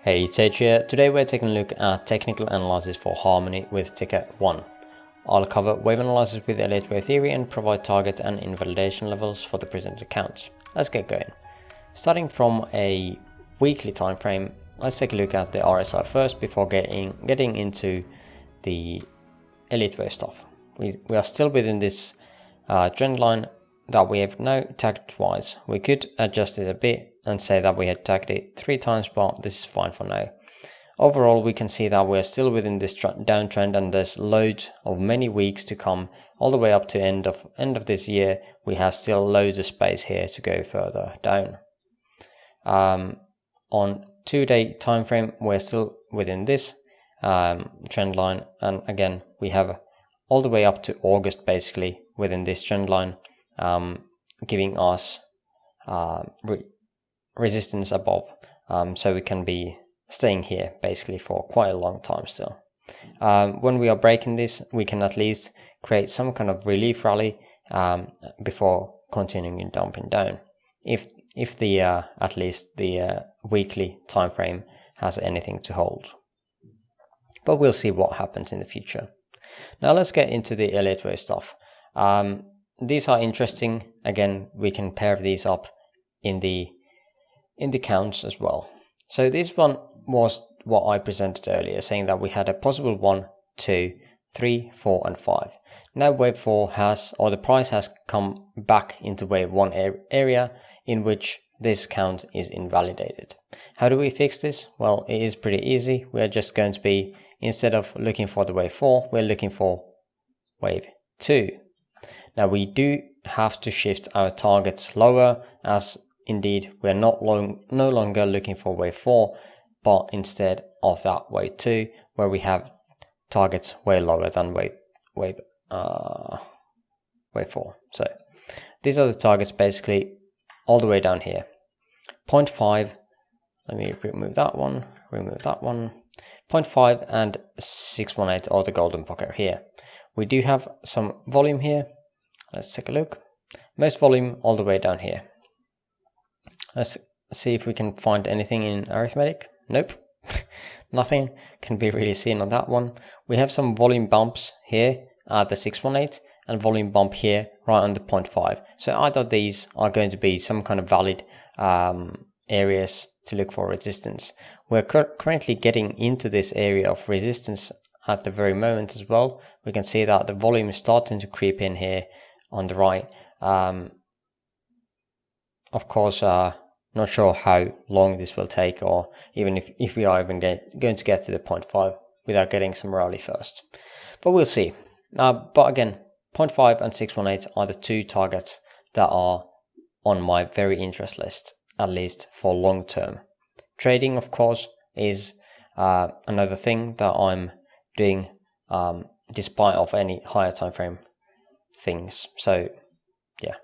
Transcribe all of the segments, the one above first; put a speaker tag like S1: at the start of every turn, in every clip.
S1: Hey, it's Sage here. Today we're taking a look at technical analysis for Harmony with ticker 1. I'll cover wave analysis with Elliott Wave Theory and provide targets and invalidation levels for the presented accounts. Let's get going. Starting from a weekly time frame, let's take a look at the RSI first before getting into the Elliott Wave stuff. We are still within this trend line that we have now tagged twice. We could adjust it a bit and say that we had tagged it 3 times, but this is fine for now. Overall, we can see that we're still within this downtrend, and there's loads of many weeks to come all the way up to end of this year. We have still loads of space here to go further down. On 2-day time frame, we're still within this trend line, and again we have all the way up to August basically within this trend line, giving us resistance above, so we can be staying here basically for quite a long time still. When we are breaking this, we can at least create some kind of relief rally before continuing and dumping down, if the at least the weekly time frame has anything to hold. But we'll see what happens in the future. Now let's get into the Elliott Wave stuff. These are interesting. Again, we can pair these up in the counts as well. So this one was what I presented earlier, saying that we had a possible 1, 2, 3, 4 and 5. Now wave 4 has, or the price has come back into wave 1 area in which this count is invalidated. How do we fix this? Well, it is pretty easy. We're just going to be, instead of looking for the wave 4, we're looking for wave 2. Now we do have to shift our targets lower, as indeed we're no longer looking for wave 4, but instead of that wave 2, where we have targets way lower than wave 4. So these are the targets basically all the way down here. 0.5, let me remove that one, 0.5 and 618, or the golden pocket here. We do have some volume here. Let's take a look. Most volume all the way down here. Let's see if we can find anything in arithmetic. Nope. Nothing can be really seen on that one. We have some volume bumps here at the 618 and volume bump here right on the 0.5. So either of these are going to be some kind of valid areas to look for resistance. We're currently getting into this area of resistance at the very moment as well. We can see that the volume is starting to creep in here on the right. Of course, not sure how long this will take, or even if we are even going to get to the 0.5 without getting some rally first. But we'll see. But again, 0.5 and 618 are the 2 targets that are on my very interest list, at least for long term. Trading, of course, is another thing that I'm doing despite of any higher time frame things. So yeah.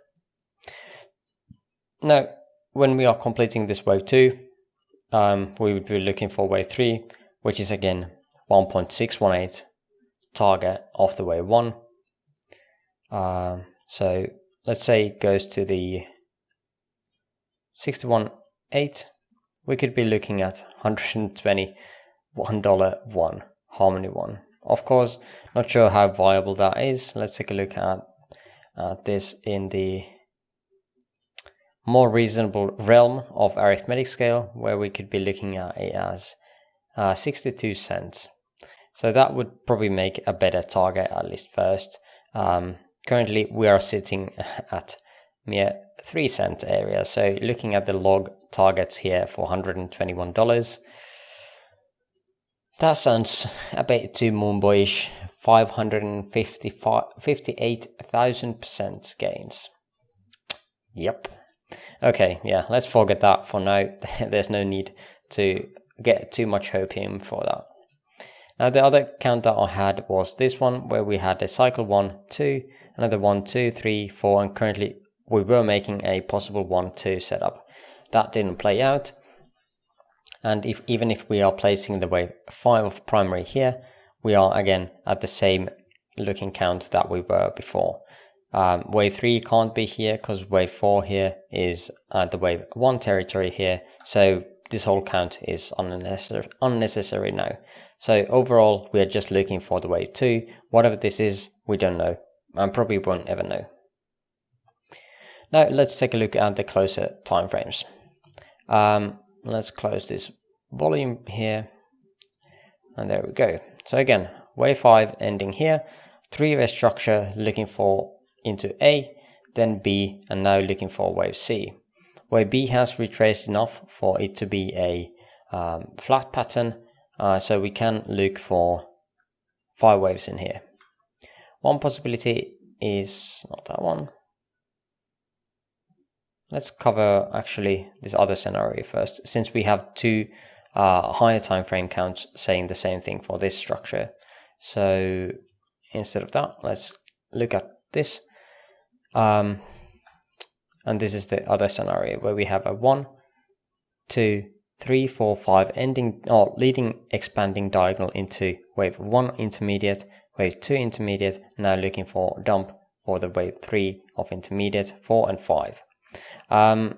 S1: Now, when we are completing this wave 2, we would be looking for wave 3, which is again 1.618 target of the wave 1. So let's say it goes to the 61.8. We could be looking at $121 1 Harmony 1. Of course, not sure how viable that is. Let's take a look at this in the more reasonable realm of arithmetic scale, where we could be looking at it as 62 cents. So that would probably make a better target, at least first. Currently we are sitting at mere 3 cent area. So looking at the log targets here for $121, that sounds a bit too moonboyish. 558,000% gains. Yep. Okay, yeah, let's forget that for now. There's no need to get too much hopium for that. Now the other count that I had was this one, where we had a cycle 1, 2, another 1, 2, 3, 4, and currently we were making a possible 1, 2 setup. That didn't play out. And even if we are placing the wave 5 of primary here, we are again at the same looking count that we were before. Wave 3 can't be here because wave 4 here is at the wave 1 territory here. So this whole count is unnecessary now. So overall, we are just looking for the wave 2. Whatever this is, we don't know, and probably won't ever know. Now let's take a look at the closer time frames. Let's close this volume here, and there we go. So again, wave 5 ending here, three-way structure looking for into A, then B, and now looking for wave C. Wave B has retraced enough for it to be a flat pattern, so we can look for 5 waves in here. One possibility is not that one. Let's cover actually this other scenario first, since we have two higher time frame counts saying the same thing for this structure. So instead of that, let's look at this. And this is the other scenario where we have a 1, 2, 3, 4, 5 ending or leading expanding diagonal into wave 1 intermediate, wave 2 intermediate, now looking for dump for the wave 3 of intermediate, 4 and 5. It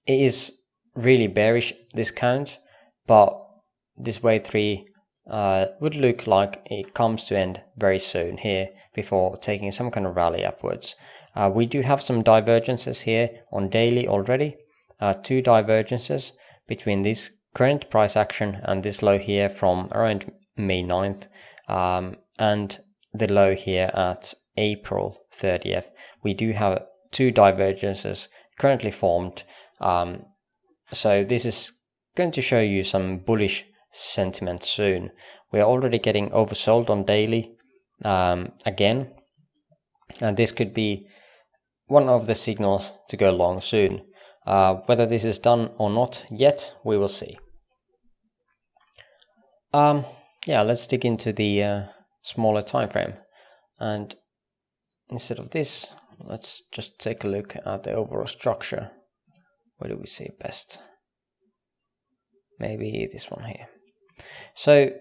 S1: is really bearish, this count, but this wave 3 would look like it comes to end very soon here before taking some kind of rally upwards. We do have some divergences here on daily already, 2 divergences between this current price action and this low here from around May 9th, and the low here at April 30th. We do have 2 divergences currently formed, so this is going to show you some bullish sentiment soon. We are already getting oversold on daily again, and this could be one of the signals to go long soon. Whether this is done or not yet, we will see. Yeah, let's dig into the smaller time frame, and instead of this, let's just take a look at the overall structure. Where do we see it best? Maybe this one here. So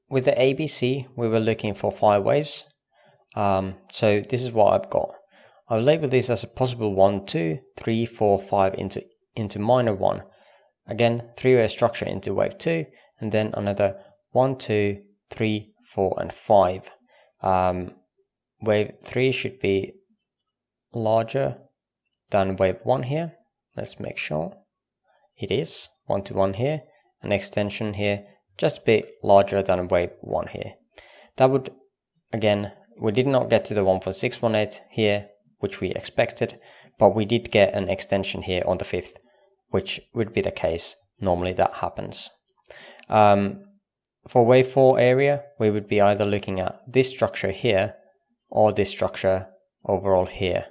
S1: with the ABC, we were looking for 5 waves. So this is what I've got. I'll label this as a possible 1, 2, 3, 4, 5 into minor 1. Again, 3-way structure into wave 2, and then another 1, 2, 3, 4, and 5. Wave 3 should be larger than wave 1 here. Let's make sure it is 1 to 1 here. An extension here, just a bit larger than wave 1 here. That would, again, we did not get to the 1.618 here, which we expected, but we did get an extension here on the 5th, which would be the case. Normally that happens. For wave 4 area, we would be either looking at this structure here or this structure overall here.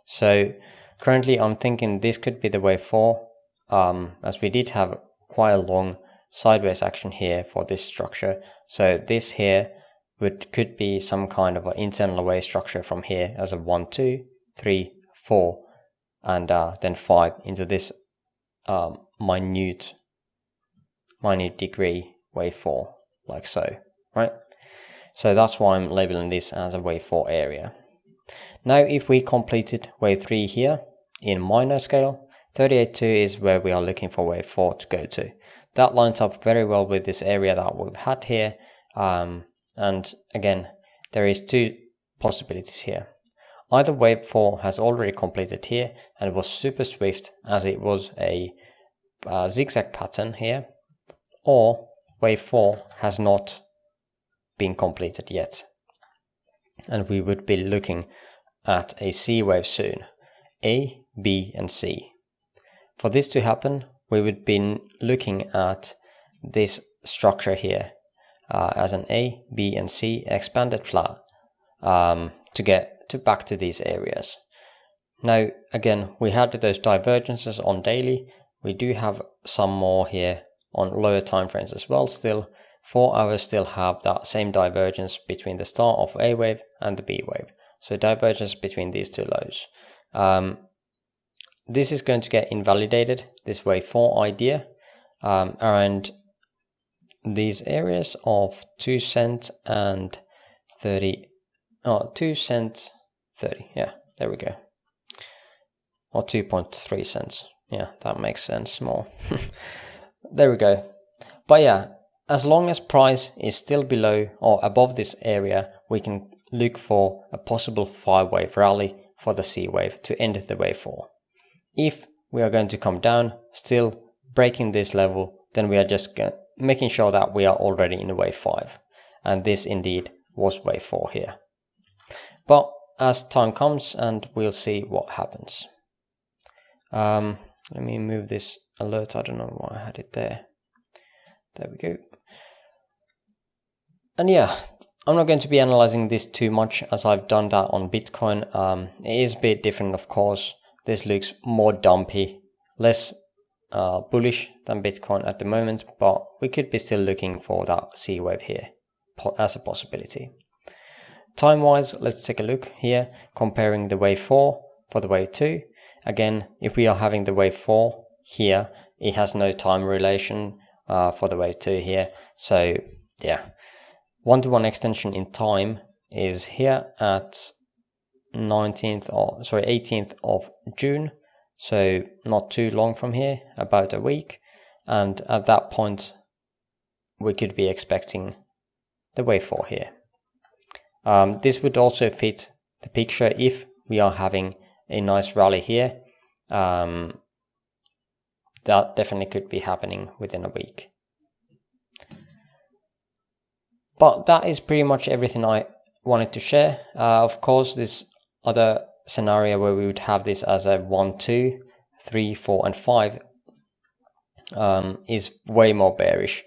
S1: So currently I'm thinking this could be the wave 4, as we did have quite a long sideways action here for this structure. So this here could be some kind of an internal wave structure from here as a 1, 2, 3, 4, and then 5 into this minute degree wave 4, like so, right? So that's why I'm labeling this as a wave 4 area. Now if we completed wave 3 here in minor scale, 38.2 is where we are looking for wave 4 to go to. That lines up very well with this area that we've had here, and again, there is 2 possibilities here. Either wave 4 has already completed here and it was super swift as it was a zigzag pattern here, or wave 4 has not been completed yet, and we would be looking at a C wave soon. A, B, and C. For this to happen, we would be looking at this structure here as an A, B, and C expanded flat to get back to these areas. Now again, we had those divergences on daily. We do have some more here on lower time frames as well. Still, 4 hours still have that same divergence between the start of A wave and the B wave. So divergence between these 2 lows. This is going to get invalidated, this wave 4 idea, around these areas of 2 cent and 30. 2 cent 30. Yeah, there we go. Or 2.3 cents. Yeah, that makes sense more. there we go. But yeah, as long as price is still below or above this area, we can look for a possible 5-wave rally for the C wave to end the wave 4. If we are going to come down, still breaking this level, then we are just making sure that we are already in wave 5. And this indeed was wave 4 here. But as time comes, and we'll see what happens. Let me move this alert. I don't know why I had it there. There we go. And yeah, I'm not going to be analyzing this too much as I've done that on Bitcoin. It is a bit different, of course. This looks more dumpy, less bullish than Bitcoin at the moment, but we could be still looking for that C wave here as a possibility. Time-wise, let's take a look here, comparing the wave 4 for the wave 2. Again, if we are having the wave 4 here, it has no time relation for the wave 2 here. So yeah, 1-to-1 extension in time is here at 18th of June. So not too long from here, about a week. And at that point, we could be expecting the wave 4 here. This would also fit the picture if we are having a nice rally here. That definitely could be happening within a week. But that is pretty much everything I wanted to share. Of course, this other scenario where we would have this as a 1, 2, 3, 4, and 5 is way more bearish.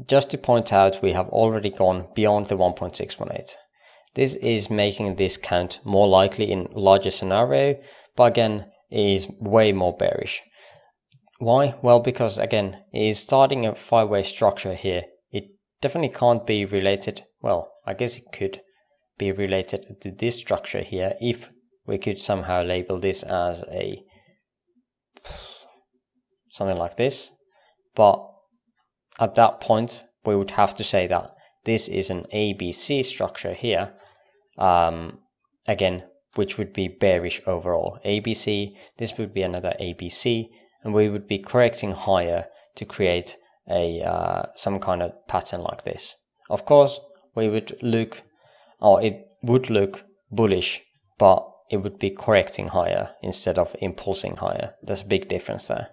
S1: Just to point out, we have already gone beyond the 1.618. This is making this count more likely in larger scenario, but again, it is way more bearish. Why? Well, because again, it is starting a 5-way structure here. It definitely can't be related. Well, I guess it could be related to this structure here if we could somehow label this as a something like this. But at that point, we would have to say that this is an ABC structure here, again, which would be bearish overall. ABC, this would be another ABC, and we would be correcting higher to create a some kind of pattern like this. Of course, we would look, or it would look bullish, but it would be correcting higher instead of impulsing higher. There's a big difference there.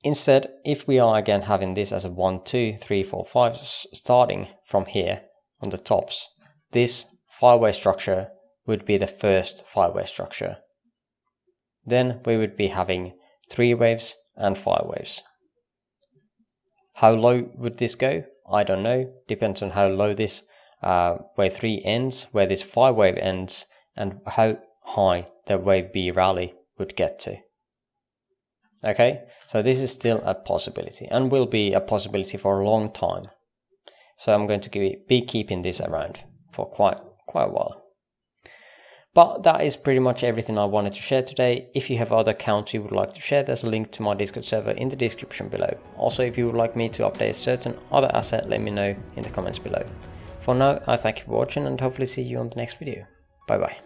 S1: Instead, if we are again having this as a 1, 2, 3, 4, 5, starting from here on the tops, this 5-way structure would be the first 5-way structure. Then we would be having 3 waves and 5 waves. How low would this go? I don't know. Depends on how low this wave 3 ends, where this 5-wave ends, and how high the wave B rally would get to. Okay, so this is still a possibility and will be a possibility for a long time. So I'm going to be keeping this around for quite a while. But that is pretty much everything I wanted to share today. If you have other accounts you would like to share, there's a link to my Discord server in the description below. Also, if you would like me to update a certain other asset, let me know in the comments below. For now, I thank you for watching and hopefully see you on the next video. Bye bye.